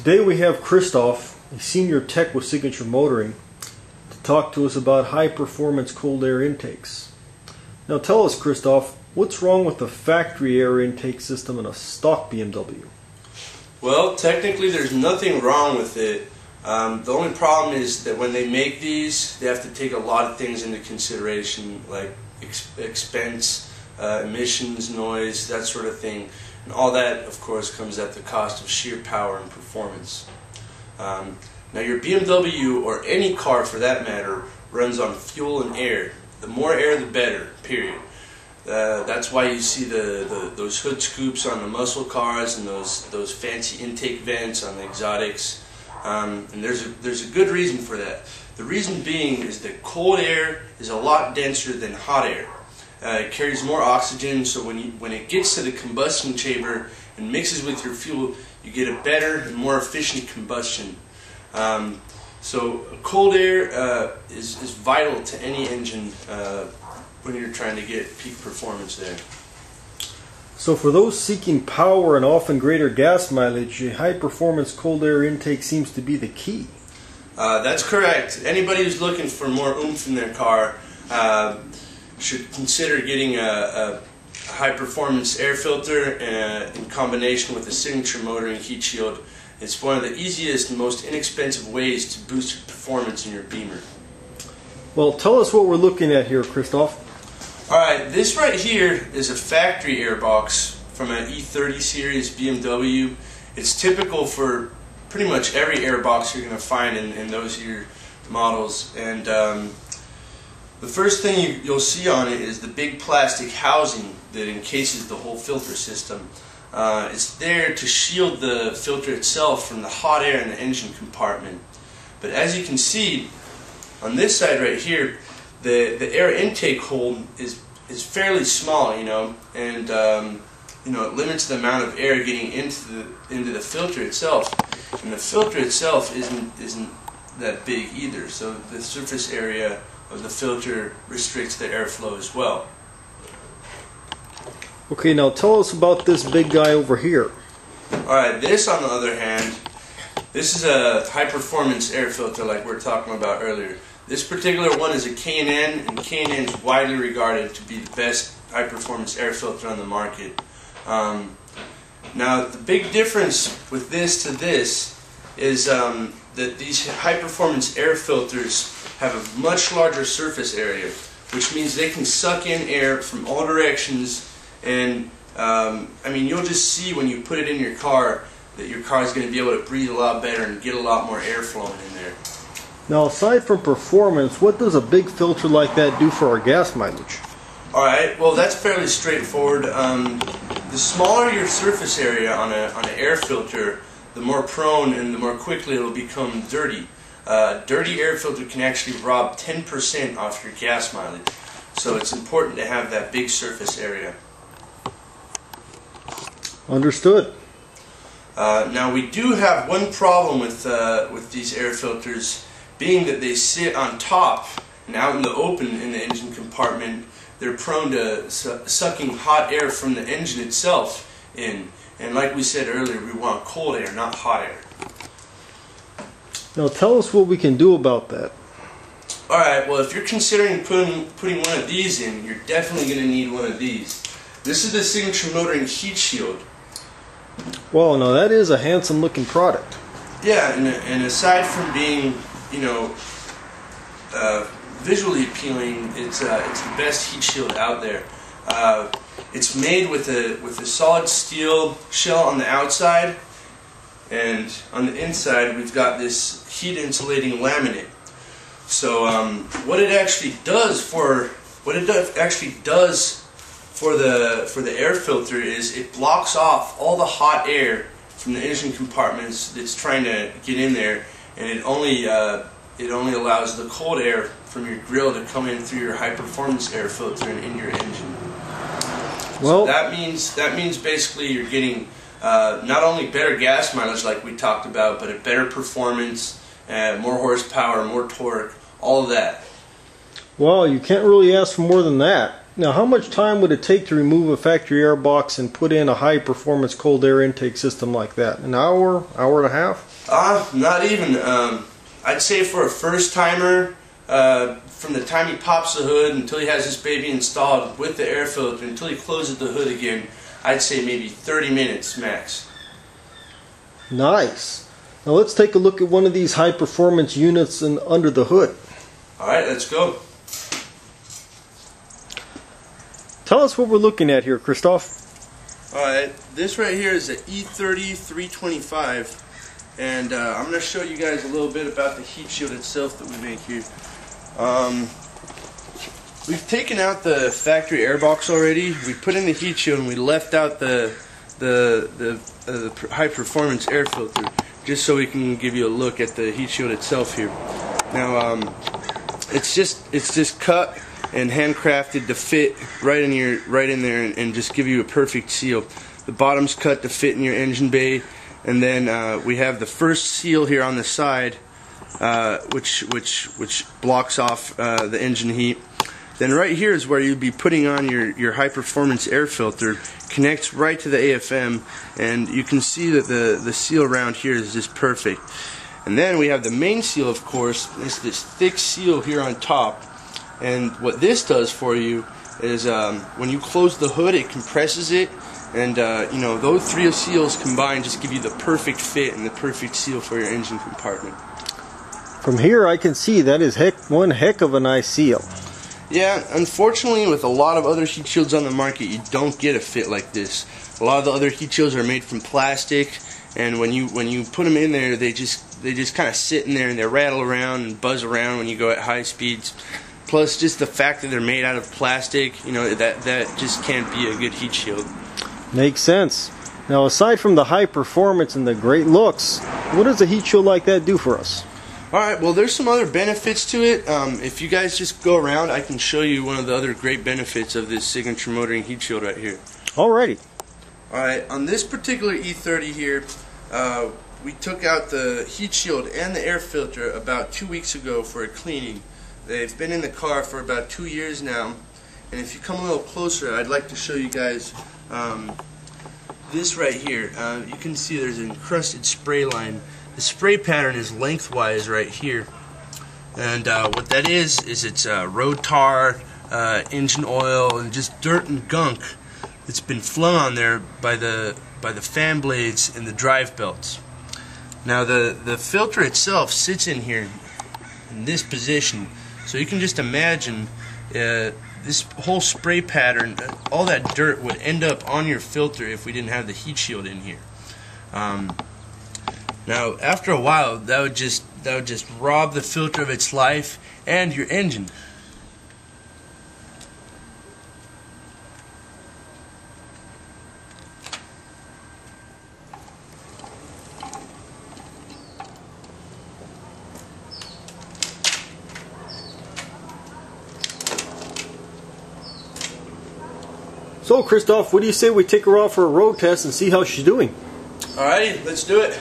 Today we have Christoph, a senior tech with Signature Motoring, to talk to us about high performance cold air intakes. Now tell us, Christoph, what's wrong with the factory air intake system in a stock BMW? Well, technically there's nothing wrong with it. The only problem is that when they make these, they have to take a lot of things into consideration, like expense, emissions, noise, that sort of thing. And all that, of course, comes at the cost of sheer power and performance. Now your BMW, or any car for that matter, runs on fuel and air. The more air, the better, period. That's why you see those hood scoops on the muscle cars and those fancy intake vents on the exotics. And there's a good reason for that. The reason being is that cold air is a lot denser than hot air. It carries more oxygen, so when it gets to the combustion chamber and mixes with your fuel, you get a better and more efficient combustion. So cold air is vital to any engine when you're trying to get peak performance there. So for those seeking power and often greater gas mileage, a high performance cold air intake seems to be the key. That's correct. Anybody who's looking for more oomph in their car should consider getting a high-performance air filter in combination with a Signature Motoring heat shield. It's one of the easiest and most inexpensive ways to boost your performance in your Beamer. Well, tell us what we're looking at here, Christoph. Alright, this right here is a factory air box from an E30 series BMW. It's typical for pretty much every air box you're going to find in those here models. And the first thing you'll see on it is the big plastic housing that encases the whole filter system. It's there to shield the filter itself from the hot air in the engine compartment. But as you can see, on this side right here, the air intake hole is fairly small, and it limits the amount of air getting into the filter itself. And the filter itself isn't that big either, so the surface area of the filter restricts the airflow as well. Okay, now tell us about this big guy over here. Alright, this on the other hand, this is a high-performance air filter like we were talking about earlier. This particular one is a K&N, and K&N is widely regarded to be the best high-performance air filter on the market. Now, the big difference with this to this is that these high-performance air filters have a much larger surface area, which means they can suck in air from all directions. And you'll just see when you put it in your car that your car is going to be able to breathe a lot better and get a lot more air flowing in there. Now, aside from performance, what does a big filter like that do for our gas mileage? Alright, well that's fairly straightforward. The smaller your surface area on an air filter, the more prone and the more quickly it'll become dirty. Dirty air filter can actually rob 10% off your gas mileage. So it's important to have that big surface area. Understood. Now we do have one problem with these air filters, being that they sit on top and out in the open in the engine compartment. They're prone to sucking hot air from the engine itself in. And like we said earlier, we want cold air, not hot air. Now tell us what we can do about that. Alright, well if you're considering putting one of these in, you're definitely going to need one of these. This is the Signature Motoring heat shield. Well, now that is a handsome looking product. Yeah, and aside from being, visually appealing, it's the best heat shield out there. It's made with a solid steel shell on the outside, and on the inside we've got this heat insulating laminate. So what it actually does for the air filter is it blocks off all the hot air from the engine compartments that's trying to get in there, and it only allows the cold air from your grill to come in through your high performance air filter and in your engine. Well, so that means basically you're getting not only better gas mileage like we talked about, but a better performance, more horsepower, more torque, all of that. Well, you can't really ask for more than that. Now, how much time would it take to remove a factory air box and put in a high-performance cold air intake system like that? An hour, hour and a half? Not even. I'd say for a first timer, from the time he pops the hood until he has this baby installed with the air filter until he closes the hood again, I'd say maybe 30 minutes max. Nice. Now let's take a look at one of these high performance units and under the hood. Alright, let's go. Tell us what we're looking at here, Christoph. Alright, this right here is an E30 325, and I'm going to show you guys a little bit about the heat shield itself that we make here. We've taken out the factory airbox already. We put in the heat shield and we left out the high performance air filter, just so we can give you a look at the heat shield itself here. Now, it's just cut and handcrafted to fit right in there and just give you a perfect seal. The bottom's cut to fit in your engine bay, and then we have the first seal here on the side, which blocks off the engine heat. Then right here is where you'd be putting on your high performance air filter. Connects right to the AFM, and you can see that the seal around here is just perfect. And then we have the main seal, of course. It's this thick seal here on top. And what this does for you is when you close the hood, it compresses it, and you know, those three seals combined just give you the perfect fit and the perfect seal for your engine compartment. From here I can see that is one heck of a nice seal. Yeah, unfortunately with a lot of other heat shields on the market, you don't get a fit like this. A lot of the other heat shields are made from plastic, and when you put them in there, they just kind of sit in there and they rattle around and buzz around when you go at high speeds. Plus, just the fact that they're made out of plastic, you know, that just can't be a good heat shield. Makes sense. Now, aside from the high performance and the great looks, what does a heat shield like that do for us? Alright, well, there's some other benefits to it. If you guys just go around, I can show you one of the other great benefits of this signature motoring heat shield right here. Alrighty. Alright, on this particular E30 here, we took out the heat shield and the air filter about 2 weeks ago for a cleaning. They've been in the car for about 2 years now, and if you come a little closer, I'd like to show you guys this right here. You can see there's an encrusted spray line. The spray pattern is lengthwise right here, and what that is it's road tar, engine oil, and just dirt and gunk that's been flung on there by the fan blades and the drive belts. Now the filter itself sits in here in this position. So you can just imagine this whole spray pattern, all that dirt would end up on your filter if we didn't have the heat shield in here. Now, after a while, that would just rob the filter of its life and your engine. So, Christoph, what do you say we take her off for a road test and see how she's doing? Alrighty, let's do it.